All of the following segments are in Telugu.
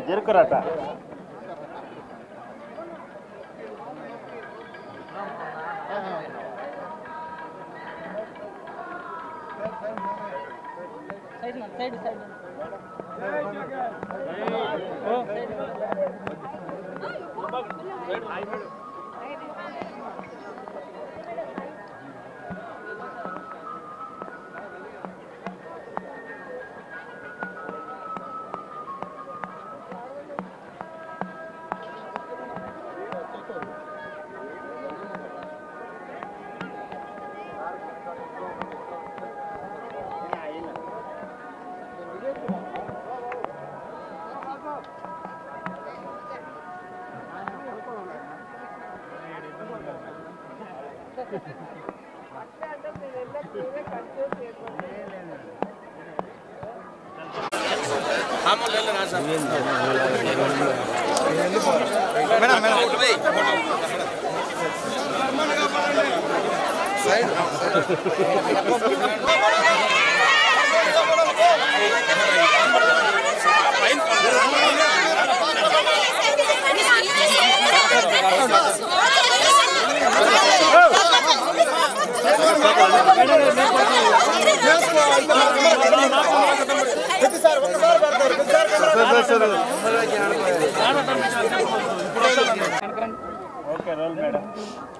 జరుకురాట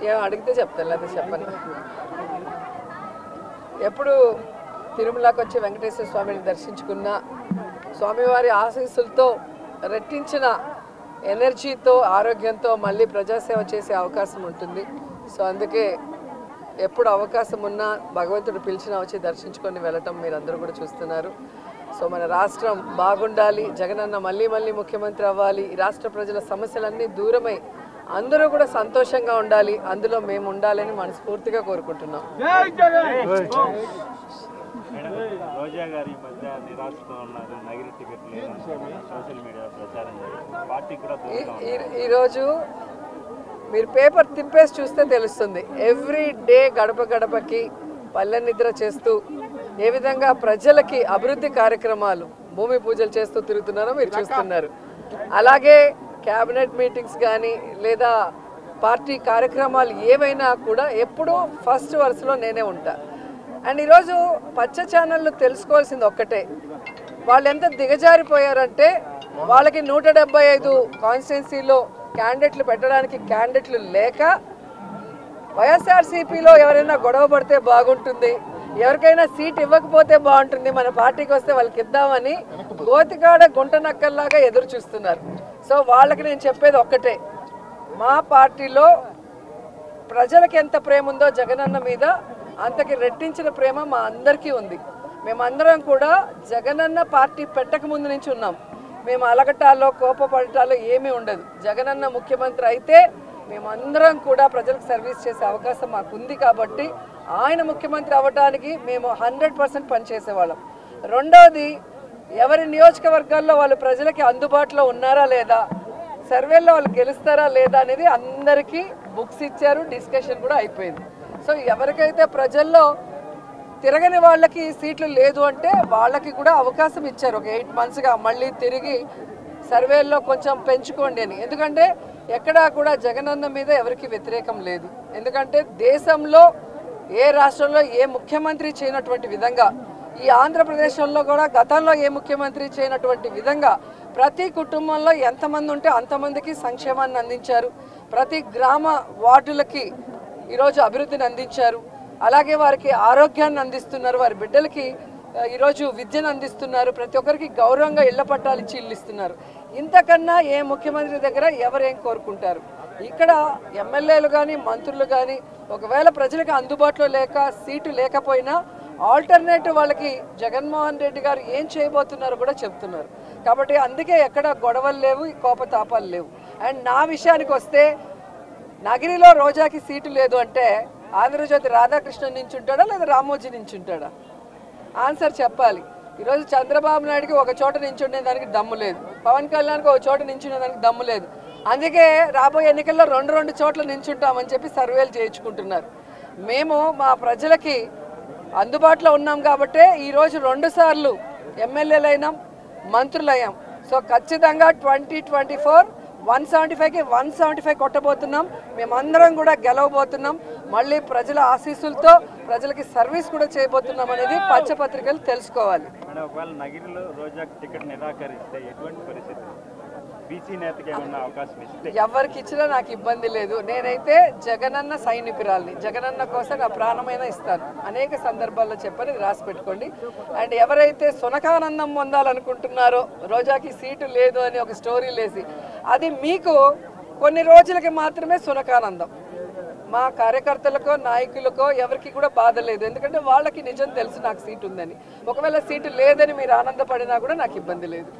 ఏం అడిగితే చెప్తాను లేదా చెప్పండి. ఎప్పుడు తిరుమలకి వచ్చి వెంకటేశ్వర స్వామిని దర్శించుకున్న స్వామివారి ఆశీస్సులతో రెట్టించిన ఎనర్జీతో ఆరోగ్యంతో మళ్ళీ ప్రజాసేవ చేసే అవకాశం ఉంటుంది. సో అందుకే ఎప్పుడు అవకాశం ఉన్నా భగవంతుడు పిలిచినా వచ్చి దర్శించుకొని వెళ్ళటం మీరందరూ కూడా చూస్తున్నారు. సో మన రాష్ట్రం బాగుండాలి, జగనన్న మళ్ళీ మళ్ళీ ముఖ్యమంత్రి అవ్వాలి, ఈ రాష్ట్ర ప్రజల సమస్యలన్నీ దూరమై అందరూ కూడా సంతోషంగా ఉండాలి, అందులో మేము ఉండాలని మనస్ఫూర్తిగా కోరుకుంటున్నాం. ఈరోజు మీరు పేపర్ తిప్పేసి చూస్తే తెలుస్తుంది. ఎవ్రీ డే గడప గడపకి పల్లె నిద్ర చేస్తూ ఏ విధంగా ప్రజలకి అభివృద్ధి కార్యక్రమాలు భూమి పూజలు చేస్తూ తిరుగుతున్నారో మీరు చూస్తున్నారు. అలాగే క్యాబినెట్ మీటింగ్స్ కానీ లేదా పార్టీ కార్యక్రమాలు ఏవైనా కూడా ఎప్పుడూ ఫస్ట్ వరుసలో నేనే ఉంటా. అండ్ ఈరోజు పచ్చ ఛానళ్ళు తెలుసుకోవాల్సింది ఒక్కటే, వాళ్ళు ఎంత దిగజారిపోయారంటే వాళ్ళకి 175 కాన్స్టిట్యున్సీలో క్యాండిడేట్లు పెట్టడానికి క్యాండిడేట్లు లేక వైఎస్ఆర్సీపీలో ఎవరైనా గొడవ పడితే బాగుంటుంది, ఎవరికైనా సీట్ ఇవ్వకపోతే బాగుంటుంది, మన పార్టీకి వస్తే వాళ్ళకి ఇద్దామని గోతికాడ గుంట నక్కల్లాగా ఎదురు చూస్తున్నారు. సో వాళ్ళకి నేను చెప్పేది ఒక్కటే, మా పార్టీలో ప్రజలకి ఎంత ప్రేమ ఉందో జగనన్న మీద అంతకి రెట్టించిన ప్రేమ మా అందరికీ ఉంది. మేమందరం కూడా జగనన్న పార్టీ పెట్టక ముందు నుంచి ఉన్నాం. మేము అలగటాల్లో కోపపడటాల్లో ఏమీ ఉండదు. జగనన్న ముఖ్యమంత్రి అయితే మేమందరం కూడా ప్రజలకు సర్వీస్ చేసే అవకాశం మాకుంది కాబట్టి ఆయన ముఖ్యమంత్రి అవ్వడానికి మేము 100% పనిచేసేవాళ్ళం. రెండవది, ఎవరి నియోజకవర్గాల్లో వాళ్ళు ప్రజలకి అందుబాటులో ఉన్నారా లేదా, సర్వేల్లో వాళ్ళు గెలుస్తారా లేదా అనేది అందరికీ బుక్స్ ఇచ్చారు, డిస్కషన్ కూడా అయిపోయింది. సో ఎవరికైతే ప్రజల్లో తిరగని వాళ్ళకి సీట్లు లేదు అంటే వాళ్ళకి కూడా అవకాశం ఇచ్చారు ఒక 8 monthsగా మళ్ళీ తిరిగి సర్వేల్లో కొంచెం పెంచుకోండి అని. ఎందుకంటే ఎక్కడా కూడా జగనన్న మీద ఎవరికి వ్యతిరేకం లేదు. ఎందుకంటే దేశంలో ఏ రాష్ట్రంలో ఏ ముఖ్యమంత్రి చేయనటువంటి విధంగా, ఈ ఆంధ్రప్రదేశ్లో కూడా గతంలో ఏ ముఖ్యమంత్రి చేయనటువంటి విధంగా ప్రతి కుటుంబంలో ఎంతమంది ఉంటే అంతమందికి సంక్షేమాన్ని అందించారు, ప్రతి గ్రామ వార్డులకి ఈరోజు అభివృద్ధిని అందించారు, అలాగే వారికి ఆరోగ్యాన్ని అందిస్తున్నారు, వారి బిడ్డలకి ఈరోజు విద్యను అందిస్తున్నారు, ప్రతి ఒక్కరికి గౌరవంగా ఇళ్ల పట్టాలు ఇచ్చి ఇల్లు ఇస్తున్నారు. ఇంతకన్నా ఏ ముఖ్యమంత్రి దగ్గర ఎవరేం కోరుకుంటారు? ఇక్కడ ఎమ్మెల్యేలు కానీ మంత్రులు కానీ ఒకవేళ ప్రజలకు అందుబాటులో లేక సీటు లేకపోయినా ఆల్టర్నేటివ్ వాళ్ళకి జగన్మోహన్ రెడ్డి గారు ఏం చేయబోతున్నారో కూడా చెప్తున్నారు. కాబట్టి అందుకే ఎక్కడ గొడవలు లేవు, కోపతాపాలు లేవు. అండ్ నా విషయానికి వస్తే నగిరిలో రోజాకి సీటు లేదు అంటే ఆంధ్రజ్యోతి రాధాకృష్ణన్ నించుంటాడా లేదా రామోజీ నించుంటాడా? ఆన్సర్ చెప్పాలి. ఈరోజు చంద్రబాబు నాయుడుకి ఒక చోట నించుండే దానికి దమ్ము లేదు, పవన్ కళ్యాణ్కి ఒక చోట నించునే దానికి దమ్ము లేదు. అందుకే రాబోయే ఎన్నికల్లో రెండు చోట్ల నించుంటామని చెప్పి సర్వేలు చేయించుకుంటున్నారు. మేము మా ప్రజలకి అందుబాటులో ఉన్నాం కాబట్టే ఈరోజు 2 సార్లు ఎమ్మెల్యేలైనాం, మంత్రులయ్యాం. సో ఖచ్చితంగా 2024 175కి 175 కొట్టబోతున్నాం. మేమందరం కూడా గెలవబోతున్నాం. మళ్ళీ ప్రజల ఆశీస్సులతో ప్రజలకి సర్వీస్ కూడా చేయబోతున్నాం అనేది పచ్చపత్రికలు తెలుసుకోవాలి. ఒకవేళ నగిరిలో రోజాకి టికెట్ నిరాకరిస్తే ఎటువంటి పరిస్థితి? బీసీ నేతకి ఏమన్నా అవకాశం ఇస్తే? ఎవరికి ఇచ్చినా నాకు ఇబ్బంది లేదు. నేనైతే జగనన్న సైనికురాల్ని, జగనన్న కోసం నా ప్రాణమైన ఇస్తాను. అనేక సందర్భాల్లో చెప్పని రాసి పెట్టుకోండి. అండ్ ఎవరైతే సునకానందం పొందాలనుకుంటున్నారో రోజాకి సీటు లేదు అని ఒక స్టోరీ లేసి, అది మీకు కొన్ని రోజులకి మాత్రమే సునకానందం. మా కార్యకర్తలకో నాయకులకో ఎవరికి కూడా బాధ లేదు. ఎందుకంటే వాళ్ళకి నిజం తెలుసు నాకు సీటు ఉందని. ఒకవేళ సీటు లేదని మీరు ఆనందపడినా కూడా నాకు ఇబ్బంది లేదు.